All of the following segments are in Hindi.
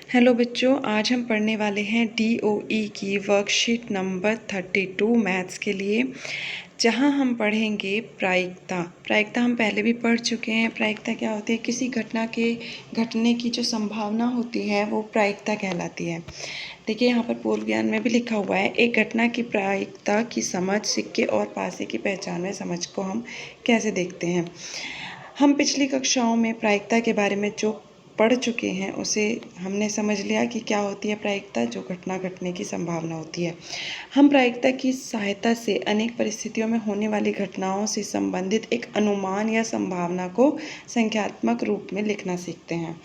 हेलो बच्चों, आज हम पढ़ने वाले हैं DOE की वर्कशीट नंबर 32 मैथ्स के लिए, जहां हम पढ़ेंगे प्रायिकता। प्रायिकता हम पहले भी पढ़ चुके हैं। प्रायिकता क्या होती है? किसी घटना के घटने की जो संभावना होती है वो प्रायिकता कहलाती है। देखिए यहाँ पर पूर्व ज्ञान में भी लिखा हुआ है, एक घटना की प्रायिकता की समझ, सिक्के और पासे की पहचान में समझ को हम कैसे देखते हैं। हम पिछली कक्षाओं में प्रायिकता के बारे में जो पढ़ चुके हैं उसे हमने समझ लिया कि क्या होती है प्रायिकता, जो घटना घटने की संभावना होती है। हम प्रायिकता की सहायता से अनेक परिस्थितियों में होने वाली घटनाओं से संबंधित एक अनुमान या संभावना को संख्यात्मक रूप में लिखना सीखते हैं।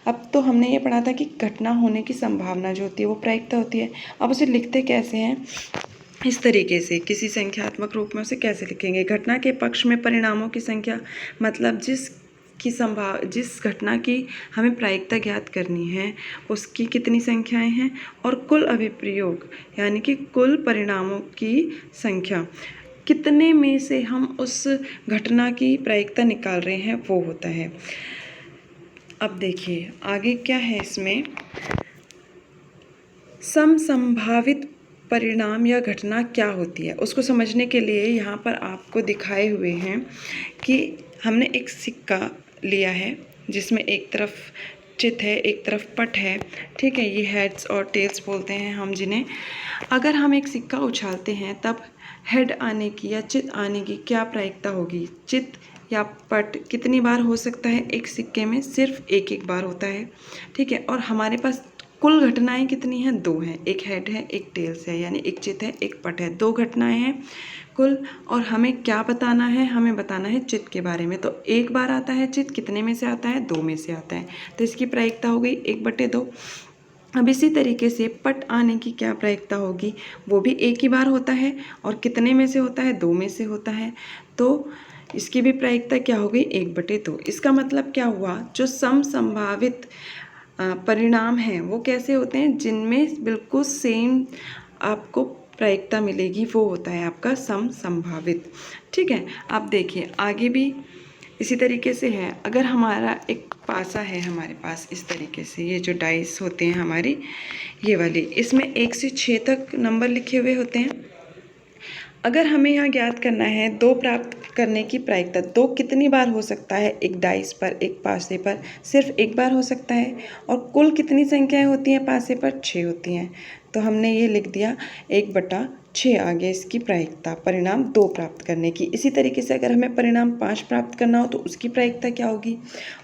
अब तो हमने ये पढ़ा था कि घटना होने की संभावना जो होती है वो प्रायिकता होती है। अब उसे लिखते कैसे हैं? इस तरीके से, किसी संख्यात्मक रूप में उसे कैसे लिखेंगे? घटना के पक्ष में परिणामों की संख्या, मतलब जिस घटना की हमें प्रायिकता ज्ञात करनी है उसकी कितनी संख्याएं हैं, और कुल अभिप्रयोग यानी कि कुल परिणामों की संख्या, कितने में से हम उस घटना की प्रायिकता निकाल रहे हैं वो होता है। अब देखिए आगे क्या है इसमें। समसंभावित परिणाम या घटना क्या होती है उसको समझने के लिए यहाँ पर आपको दिखाए हुए हैं कि हमने एक सिक्का लिया है जिसमें एक तरफ चित है, एक तरफ पट है। ठीक है, ये हेड्स और टेल्स बोलते हैं हम जिन्हें। अगर हम एक सिक्का उछालते हैं तब हेड आने की या चित आने की क्या प्रायिकता होगी? चित या पट कितनी बार हो सकता है एक सिक्के में? सिर्फ एक बार होता है। ठीक है, और हमारे पास कुल घटनाएं कितनी हैं? दो हैं, एक हेड है एक टेल्स है, यानी एक चित है एक पट है, दो घटनाएं हैं कुल। और हमें क्या बताना है? हमें बताना है चित के बारे में। तो एक बार आता है चित, कितने में से आता है? दो में से आता है, तो इसकी प्रायिकता हो गई 1/2। अब इसी तरीके से पट आने की क्या प्रायिकता होगी? वो भी एक ही बार होता है, और कितने में से होता है? दो में से होता है, तो इसकी भी प्रायिकता क्या हो गई? 1/2। इसका मतलब क्या हुआ? जो समसंभावित परिणाम हैं वो कैसे होते हैं? जिनमें बिल्कुल सेम आपको प्रायिकता मिलेगी वो होता है आपका समसंभावित। ठीक है, आप देखिए आगे भी इसी तरीके से है। अगर हमारा एक पासा है हमारे पास इस तरीके से, ये जो डाइस होते हैं हमारी ये वाली, इसमें 1 से 6 तक नंबर लिखे हुए होते हैं। अगर हमें यहाँ ज्ञात करना है दो प्राप्त करने की प्रायिकता, दो कितनी बार हो सकता है एक डाइस पर, एक पासे पर? सिर्फ एक बार हो सकता है। और कुल कितनी संख्याएं होती हैं पासे पर? 6 होती हैं। तो हमने ये लिख दिया 1/6 आ गया इसकी प्रायिकता, परिणाम 2 प्राप्त करने की। इसी तरीके से अगर हमें परिणाम 5 प्राप्त करना हो तो उसकी प्रायिकता क्या होगी?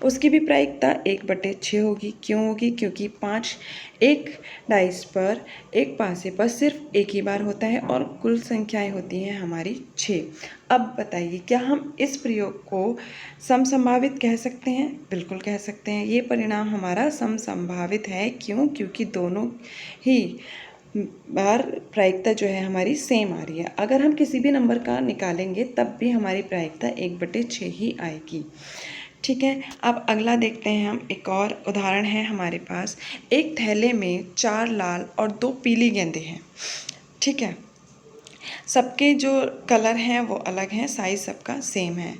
उसकी भी प्रायिकता 1/6 होगी। क्यों होगी? क्योंकि 5 एक डाइस पर, एक पासे पर सिर्फ एक ही बार होता है, और कुल संख्याएं होती हैं हमारी 6। अब बताइए, क्या हम इस प्रयोग को समसंभावित कह सकते हैं? बिल्कुल कह सकते हैं। ये परिणाम हमारा समसंभावित है। क्यों? क्योंकि दोनों ही बार प्रायिकता जो है हमारी सेम आ रही है। अगर हम किसी भी नंबर का निकालेंगे तब भी हमारी प्रायिकता 1/6 ही आएगी। ठीक है, अब अगला देखते हैं हम। एक और उदाहरण है हमारे पास। एक थैले में 4 लाल और 2 पीली गेंदें हैं। ठीक है, सबके जो कलर हैं वो अलग हैं, साइज सबका सेम है।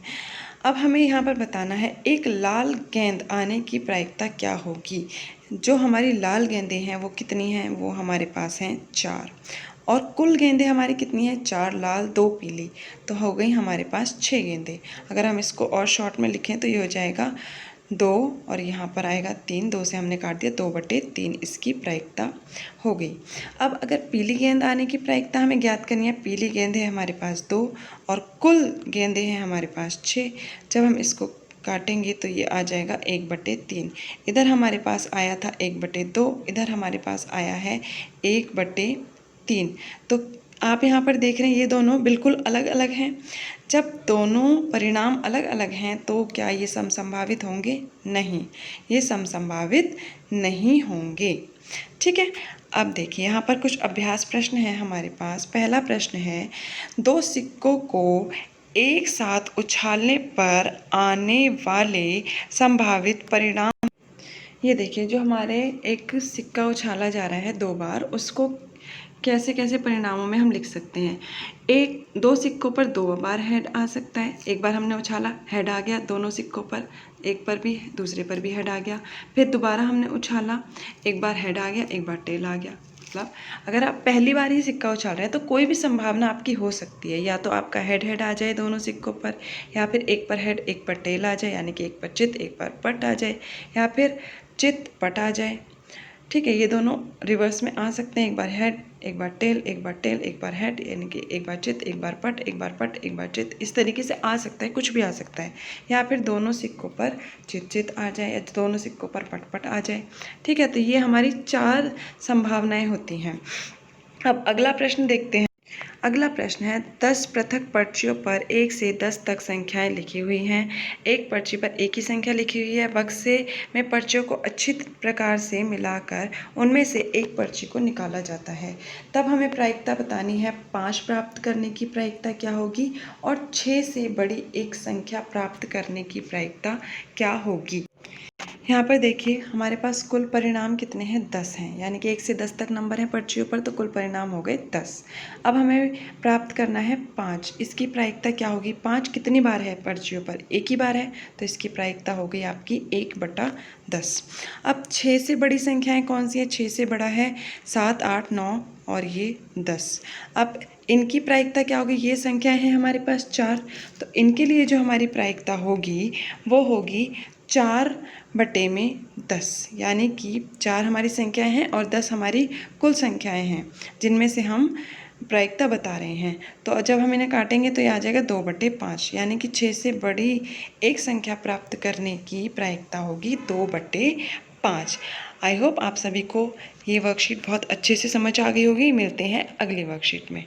अब हमें यहाँ पर बताना है एक लाल गेंद आने की प्रायिकता क्या होगी। जो हमारी लाल गेंदें हैं वो कितनी हैं? वो हमारे पास हैं 4, और कुल गेंदें हमारी कितनी हैं? 4 लाल 2 पीली, तो हो गई हमारे पास 6 गेंदें। अगर हम इसको और शॉर्ट में लिखें तो ये हो जाएगा 2, और यहाँ पर आएगा 3, 2 से हमने काट दिया, 2/3 इसकी प्रायिकता हो गई। अब अगर पीली गेंद आने की प्रायिकता हमें ज्ञात करनी है, पीली गेंद है हमारे पास 2 और कुल गेंदें हैं हमारे पास 6। जब हम इसको काटेंगे तो ये आ जाएगा 1/3। इधर हमारे पास आया था 1/2, इधर हमारे पास आया है 1/3। तो आप यहाँ पर देख रहे हैं ये दोनों बिल्कुल अलग अलग हैं। जब दोनों परिणाम अलग अलग हैं तो क्या ये समसंभावित होंगे? नहीं, ये समसंभावित नहीं होंगे। ठीक है, अब देखिए यहाँ पर कुछ अभ्यास प्रश्न है हमारे पास। पहला प्रश्न है, 2 सिक्कों को एक साथ उछालने पर आने वाले संभावित परिणाम। ये देखिए, जो हमारे एक सिक्का उछाला जा रहा है 2 बार, उसको कैसे कैसे परिणामों में हम लिख सकते हैं। एक दो सिक्कों पर दो बार हेड आ सकता है। एक बार हमने उछाला, हेड आ गया दोनों सिक्कों पर, एक पर भी दूसरे पर भी हेड आ गया। फिर दोबारा हमने उछाला, एक बार हेड आ गया, एक बार टेल आ गया। मतलब अगर आप पहली बार ही सिक्का उछाल रहे हैं तो कोई भी संभावना आपकी हो सकती है, या तो आपका हेड हेड आ जाए दोनों सिक्कों पर, या फिर एक पर हेड एक पर टेल आ जाए, यानी कि एक पर चित एक पर पट आ जाए, या फिर चित पट आ जाए। ठीक है, ये दोनों रिवर्स में आ सकते हैं, एक बार हेड एक बार टेल, एक बार टेल एक बार हेड, यानी कि एक बार चित एक बार पट, एक बार पट एक बार चित, इस तरीके से आ सकता है, कुछ भी आ सकता है। या फिर दोनों सिक्कों पर चित चित आ जाए, या दोनों सिक्कों पर पट पट आ जाए। ठीक है, तो ये हमारी 4 संभावनाएं होती हैं। अब अगला प्रश्न देखते हैं। अगला प्रश्न है, 10 पृथक पर्चियों पर 1 से 10 तक संख्याएं लिखी हुई हैं। एक पर्ची पर एक ही संख्या लिखी हुई है। बक्से में पर्चियों को अच्छी प्रकार से मिलाकर उनमें से एक पर्ची को निकाला जाता है। तब हमें प्रायिकता बतानी है। 5 प्राप्त करने की प्रायिकता क्या होगी और 6 से बड़ी एक संख्या प्राप्त करने की प्रायिकता क्या होगी। यहाँ पर देखिए हमारे पास कुल परिणाम कितने हैं, 10 हैं, यानी कि 1 से 10 तक नंबर हैं पर्चियों पर, तो कुल परिणाम हो गए 10। अब हमें प्राप्त करना है 5। इसकी प्रायिकता क्या होगी, 5 कितनी बार है पर्चियों पर, एक ही बार है, तो इसकी प्रायिकता हो गई आपकी 1/10। अब 6 से बड़ी संख्याएं कौन सी है, 6 से बड़ा है 7, 8, 9 और ये 10। अब इनकी प्रायिकता क्या होगी, ये संख्याएं हैं हमारे पास 4, तो इनके लिए जो हमारी प्रायिकता होगी वो होगी 4/10, यानी कि 4 हमारी संख्याएं हैं और 10 हमारी कुल संख्याएं हैं जिनमें से हम प्रायिकता बता रहे हैं। तो जब हम इन्हें काटेंगे तो ये आ जाएगा 2/5, यानी कि 6 से बड़ी एक संख्या प्राप्त करने की प्रायिकता होगी 2/5। आई होप आप सभी को ये वर्कशीट बहुत अच्छे से समझ आ गई होगी। मिलते हैं अगली वर्कशीट में।